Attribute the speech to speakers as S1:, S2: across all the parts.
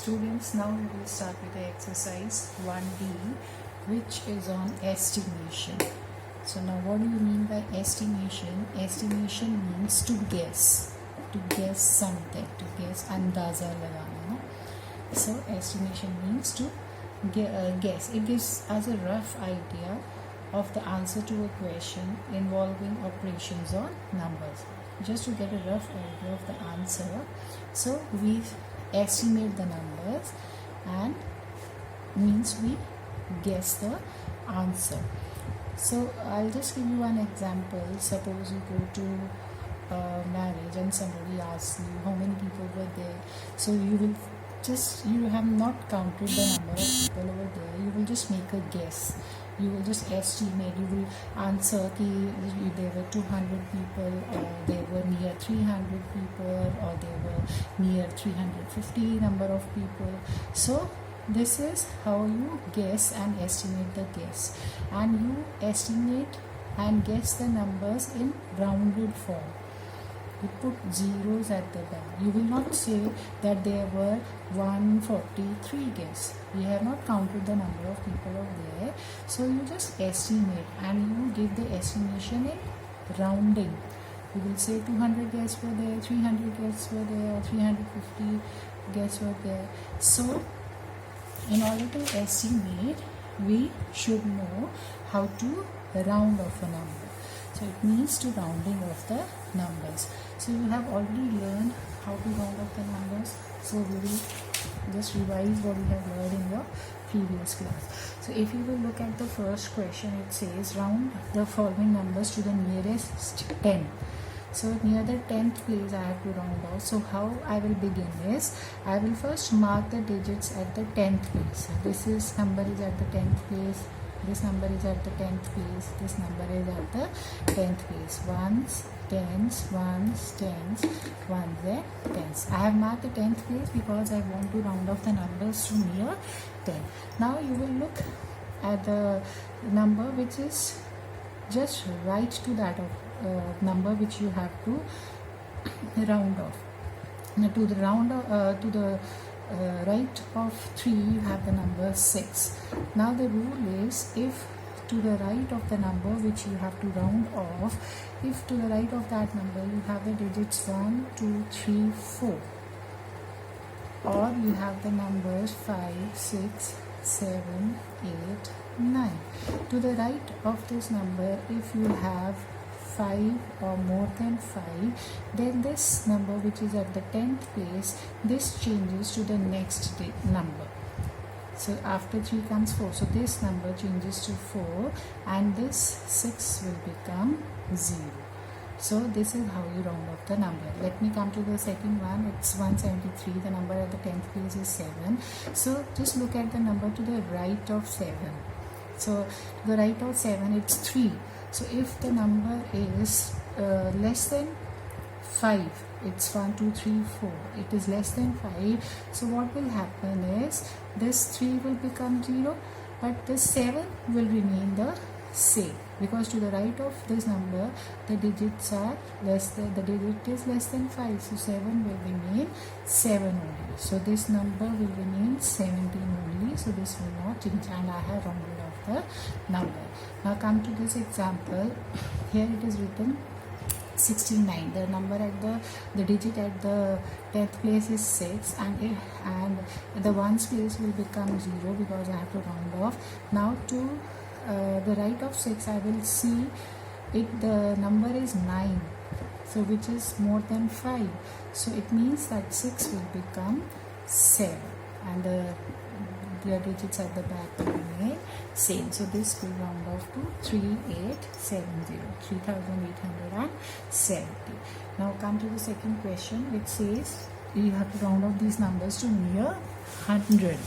S1: Students, now we will start with the exercise 1D, which is on estimation. So now what do you mean by estimation? Estimation means to guess something, to guess, andaza lagana. No? So estimation means to guess. It gives us a rough idea of the answer to a question involving operations on numbers. Just to get a rough idea of the answer, so we estimate the numbers and means we guess the answer. So I'll just give you one example. Suppose you go to marriage and somebody asks you how many people were there. So you have not counted the number of people over there. You will just make a guess. You will just estimate. You will answer कि there were 200 people, or there were near 300 people, or there were near 350 number of people. So this is how you guess and estimate the guess, and you estimate and guess the numbers in rounded form. You put zeros at the back. You will not say that there were 143 guests. We have not counted the number of people over there. So you just estimate and you give the estimation in rounding. You will say 200 guests were there, 300 guests were there, or 350 guests were there. So in order to estimate, we should know how to round off a number. So it means to rounding off the numbers. So you have already learned how to round off the numbers. So we will just revise what we have learned in the previous class. So if you will look at the first question, it says round the following numbers to the nearest 10. So near the 10th place I have to round off. So how I will begin is, I will first mark the digits at the 10th place. This number is at the 10th place. This number is at the 10th place. This number is at the 10th place. Ones, tens, ones, tens, ones and tens. I have marked the 10th place because I want to round off the numbers to near 10. Now you will look at the number which is just right to that of number which you have to round off. Now to the right of 3 you have the number 6. Now the rule is, if to the right of the number which you have to round off, if to the right of that number you have the digits 1, 2, 3, 4, or you have the numbers 5, 6, 7, 8, 9. To the right of this number, if you have 5 or more than 5, then this number which is at the 10th place, this changes to the next number. So after 3 comes 4, so this number changes to 4 and this 6 will become 0. So this is how you round off the number. Let me come to the second one. It's 173. The number at the 10th place is 7. So just look at the number to the right of 7. So to the right of 7, it's 3. So if the number is less than 5, it's 1, 2, 3, 4, it is less than 5, so what will happen is, this 3 will become 0, but the 7 will remain the same, because to the right of this number the digits are the digit is less than 5, so 7 will remain 7 only. So this number will remain 17 only, so this will not change, and I have rounded off the number. Now come to this example. Here it is written 69. The number at the digit at the 10th place is 6, and the ones place will become 0 because I have to round off. Now to the right of 6, I will see it, the number is 9, so which is more than 5, so it means that 6 will become 7, and the digits at the back will remain same. So this will round off to 3870, 3870. Now come to the second question, which says you have to round off these numbers to near 100.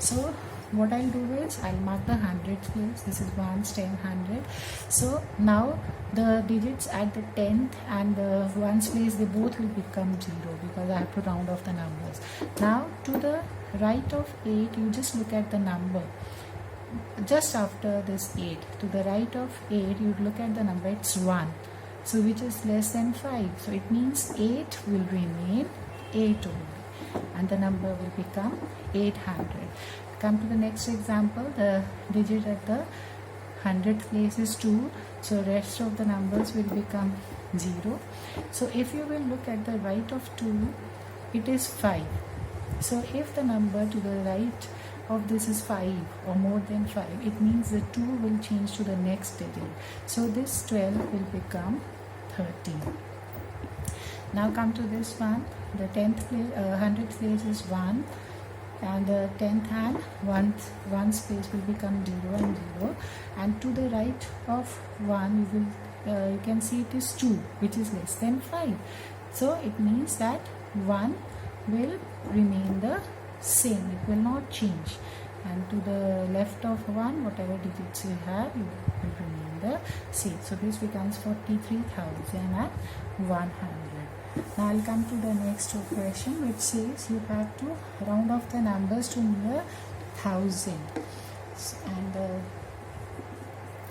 S1: So what I'll do is, I'll mark the 100th place. This is 1s, 10, 100. So now the digits at the 10th and the 1s place, they both will become 0 because I have to round off the numbers. Now to the right of 8, you just look at the number just after this 8. To the right of 8, you look at the number, it's 1, so which is less than 5, so it means 8 will remain 8 only. and the number will become 800. Come to the next example. The digit at the 100th place is 2, so rest of the numbers will become 0. So if you will look at the right of 2, it is 5. So if the number to the right of this is 5 or more than 5, it means the 2 will change to the next digit. So this 12 will become 13. Now come to this one. The 10th place, 100th place is 1, and the 10th and 1's place will become 0 and 0, and to the right of 1 you can see it is 2, which is less than 5. So it means that 1 will remain the same, it will not change, and to the left of 1, whatever digits you have, it will remain the same. So this becomes 43,100. Now I'll come to the next question, which says you have to round off the numbers to near 1000, and the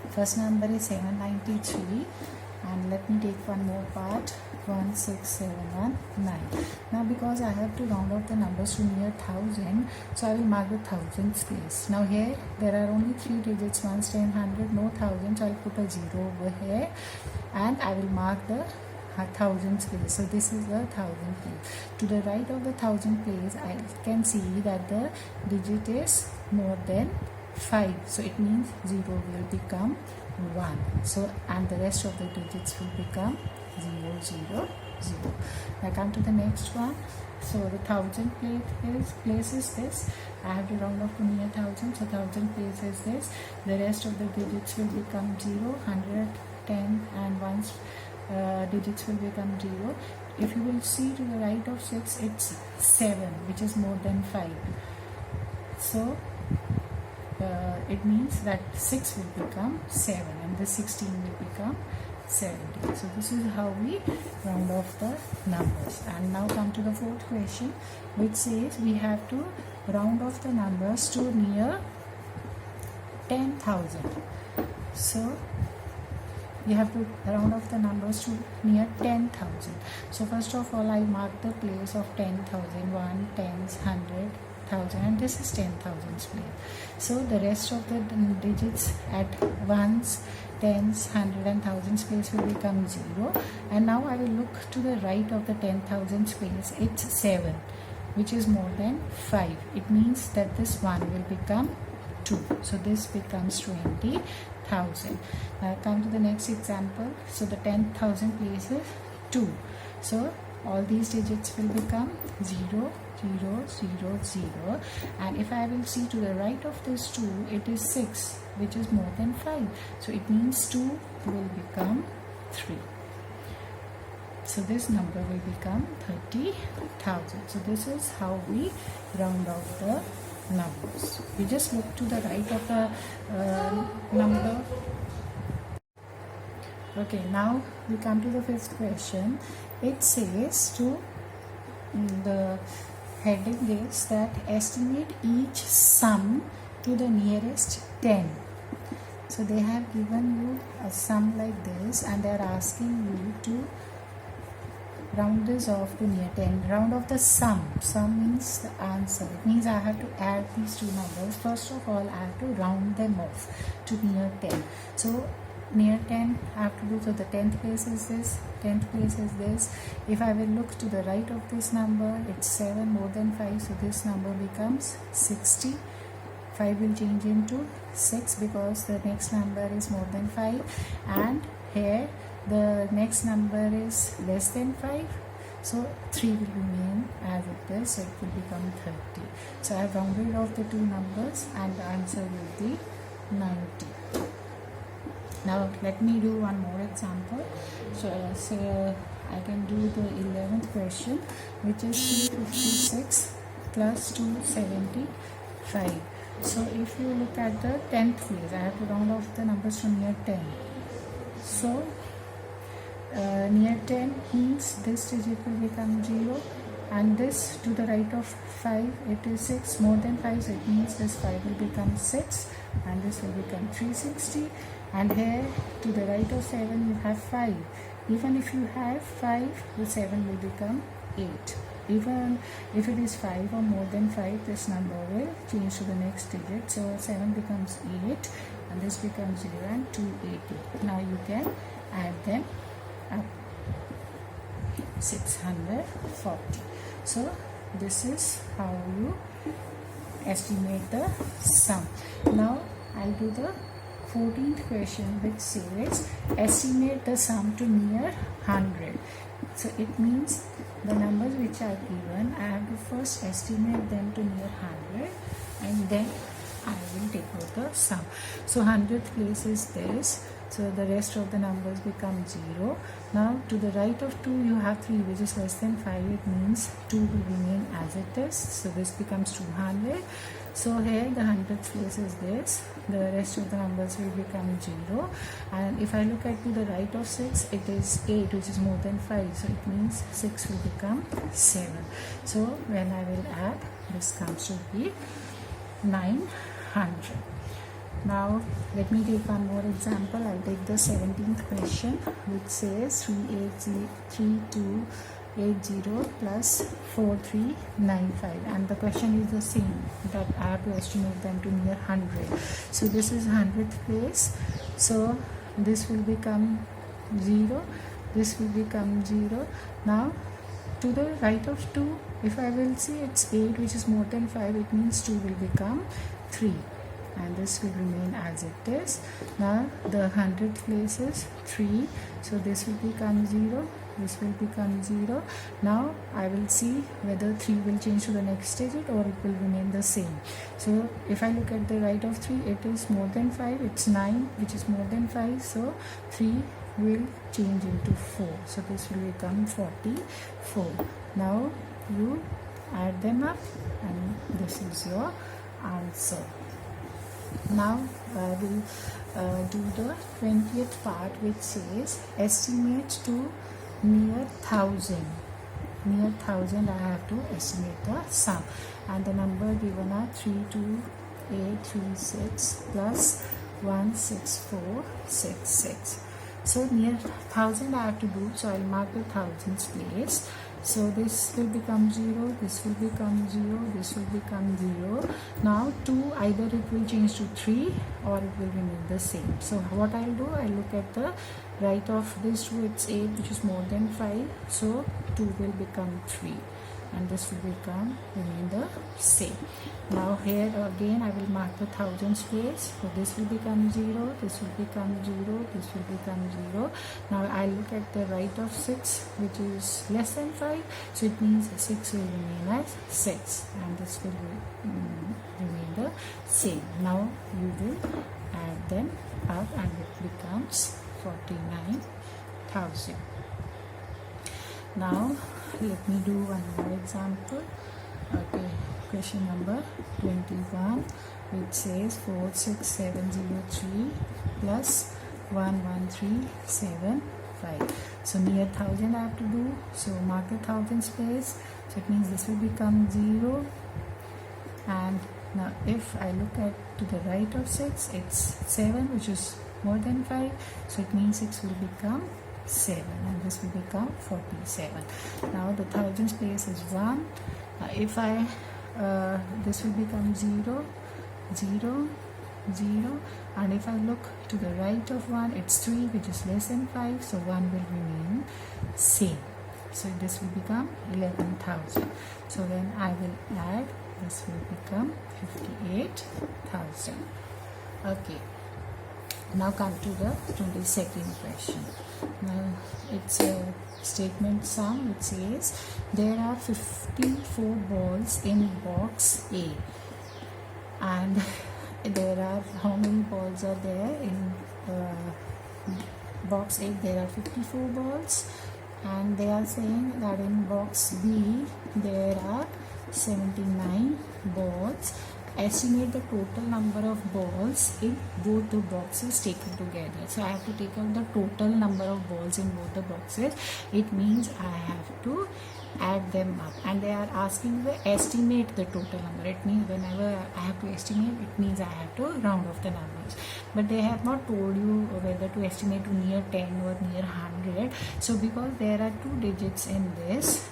S1: first number is 793, and let me take one more part, 16719. Now because I have to round off the numbers to near 1000, so I will mark the thousands place. Now here there are only 3 digits, 1, 10, 100, no thousand, so I'll put a 0 over here, and I will mark the thousands place. So this is the thousand place. To the right of the thousand place, I can see that the digit is more than 5. So it means 0 will become 1. So and the rest of the digits will become 0, 0, 0. Now come to the next one. So the thousand place is this. I have to round off to near 1000. So thousand place is this. The rest of the digits will become 0, 100, 10, and 1's digits will become 0. If you will see to the right of 6, it's 7, which is more than 5. So it means that 6 will become 7, and the 16 will become 70. So this is how we round off the numbers. And now come to the fourth question, which says we have to round off the numbers to near 10,000. So you have to round off the numbers to near 10,000. So first of all, I mark the place of 10,000, 1, 10s, 100, 1000, and this is 10,000's place. So the rest of the digits at 1s, 10s, 100, and 1000's place will become 0. And now I will look to the right of the 10,000's place. It's 7, which is more than 5. It means that this 1 will become 2. So this becomes 20,000. Now come to the next example. So the 10,000 place is 2. So all these digits will become 0, 0, 0, 0. And if I will see to the right of this 2, it is 6, which is more than 5. So it means 2 will become 3. So this number will become 30,000. So this is how we round off the numbers. We just look to the right of the number. Okay, now we come to the fifth question. It says the heading is that estimate each sum to the nearest 10. So they have given you a sum like this, and they are asking you to round this off to near 10. Round off the sum. Sum means the answer. It means I have to add these two numbers. First of all, I have to round them off to near 10. So near 10 I have to do, so the 10th place is this, 10th place is this. If I will look to the right of this number, it's 7 more than 5, so this number becomes 60. 5 will change into 6 because the next number is more than 5, and here the next number is less than 5, so 3 will remain as it is, so it will become 30. So I have rounded off the two numbers and the answer will be 90. Now let me do one more example. So I can do the 11th question, which is 256 plus 275. So if you look at the 10th place, I have to round off the numbers from near 10. So near 10 means this digit will become 0, and this to the right of 5, it is 6 more than 5, so it means this 5 will become 6, and this will become 360. And here to the right of 7 you have 5. Even if you have 5, the 7 will become 8. even if it is 5 or more than 5, this number will change to the next digit. So 7 becomes 8 and this becomes 0 and 280. Now you can add them up. 640. So this is how you estimate the sum. Now I'll do the 14th question, which says estimate the sum to near 100. So it means the numbers which are given, I have to first estimate them to near 100 and then I will take out the sum. So 100th place is this. So the rest of the numbers become 0. Now to the right of 2 you have 3 which is less than 5. It means 2 will remain as it is. So this becomes 200. So here the 100th place is this. The rest of the numbers will become 0. And if I look at to the right of 6, it is 8 which is more than 5. So it means 6 will become 7. So when I will add, this comes to be 900. Now let me take one more example. I'll take the 17th question, which says 3280 plus 4395, and the question is the same, that I have to estimate them to near 100. So this is 100th place, so this will become 0, this will become 0. Now to the right of 2, if I will see, it's 8 which is more than 5. It means 2 will become 3 and this will remain as it is. Now the 100th place is 3, so this will become 0, this will become 0. Now I will see whether 3 will change to the next digit or it will remain the same. So if I look at the right of 3, it is more than 5, it's 9 which is more than 5, so 3 will change into 4, so this will become 44. Now you add them up and this is your answer. Now I will do the 20th part, which says estimate to near 1000. Near 1000 I have to estimate the sum, and the number given are 32836 plus 16466. So near 1000 I have to do, so I'll mark the thousands place. So this will become 0, this will become 0, this will become 0. Now 2, either it will change to 3 or it will remain the same. So what I'll do, I'll look at the right of this 2, it's 8 which is more than 5. So 2 will become 3 and this will remain the same. Now here again I will mark the thousands place. So this will become 0, this will become 0, this will become 0. Now I look at the right of 6 which is less than 5. So it means 6 will remain as 6 and this will remain the same. Now you will add them up and it becomes 49,000. Now let me do one more example. Okay, question number 21, which says 46703 plus 11375. So near 1000 I have to do, so mark the thousands place. So it means this will become 0. And now if I look at to the right of 6, it's 7 which is more than 5. So it means 6 will become 7 and this will become 47. Now the thousands place is 1. If I this will become 0, 0, 0, and if I look to the right of 1, it's 3 which is less than 5, so 1 will remain same. So this will become 11,000. So then I will add, this will become 58,000. Okay. Now come to the 22nd question. Now it's a statement sum. It says there are 54 balls in box A, and there are, how many balls are there in box A? There are 54 balls, and they are saying that in box B there are 79 balls. Estimate the total number of balls in both the boxes taken together. So I have to take out the total number of balls in both the boxes. It means I have to add them up, and they are asking to estimate the total number. It means whenever I have to estimate, it means I have to round off the numbers. but they have not told you whether to estimate to near 10 or near 100. So because there are 2 digits in this,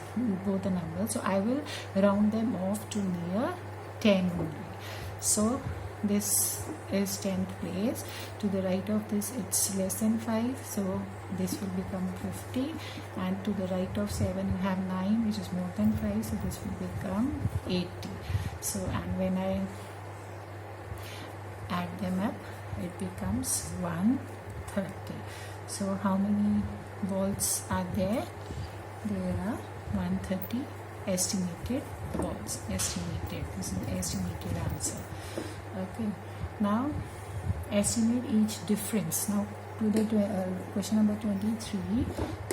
S1: both the numbers, so I will round them off to near 10 only. So this is 10th place. To the right of this it's less than 5, so this will become 50, and to the right of 7 you have 9, which is more than 5, so this will become 80. So and when I add them up, it becomes 130. So how many balls are there? There are 130 estimated balls. Estimated, this is the estimated answer. Okay, now estimate each difference. Now to the question number 23.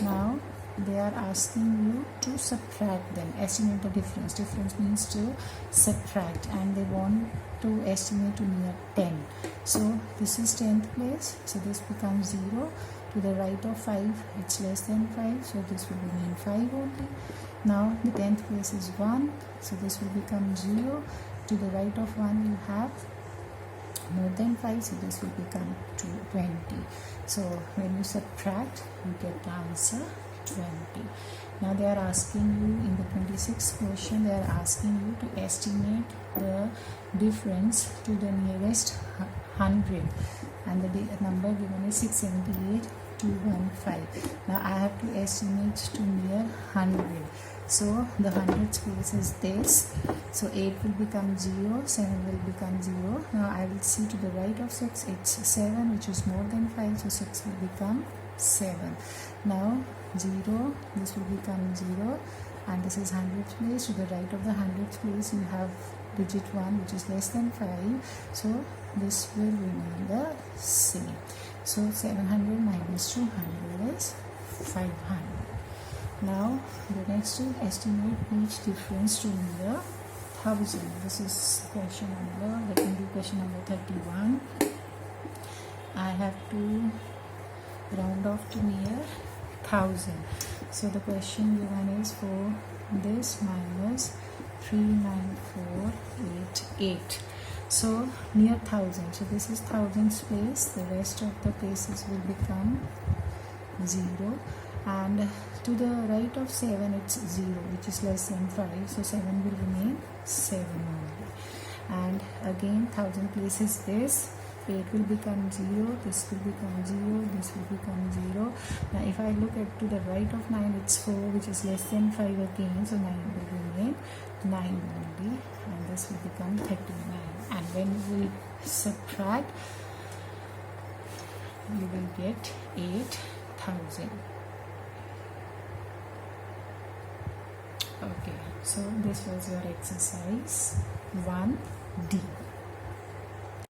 S1: Now they are asking you to subtract them, estimate the difference. Difference means to subtract, and they want to estimate to near 10. So this is 10th place, so this becomes 0. To the right of 5 it's less than 5, so this will remain 5 only. Now the 10th place is 1, so this will become 0. To the right of 1 you have more than 5, so this will become 20. So when you subtract, you get the answer 20. Now they are asking you in the 26th question, they are asking you to estimate the difference to the nearest 100, and the number given is 678,215. Now I have to estimate to near 100. So the 100th place is this. So 8 will become 0, 7 will become 0. Now I will see to the right of 6, it's 7, which is more than 5, so 6 will become 7. Now 0, this will become 0, and this is 100th place. To the right of the 100th place you have digit 1, which is less than 5, so this will remain the same. So 700 minus 200 is 500. Now the next is estimate each difference to near 1000. This is question number, let me do question number 31. I have to round off to near 1000. So the question given is for this minus 39488. So near 1000, so this is 1000's place, the rest of the places will become 0, and to the right of 7 it's 0, which is less than 5, so 7 will remain 7 only. And again 1000 place is this, 8 will become 0, this will become 0, this will become 0. Now if I look at to the right of 9, it's 4, which is less than 5 again, so 9 will remain 9 only, and this will become 39. And when we subtract, you will get 8000. Okay, so this was your exercise 1D.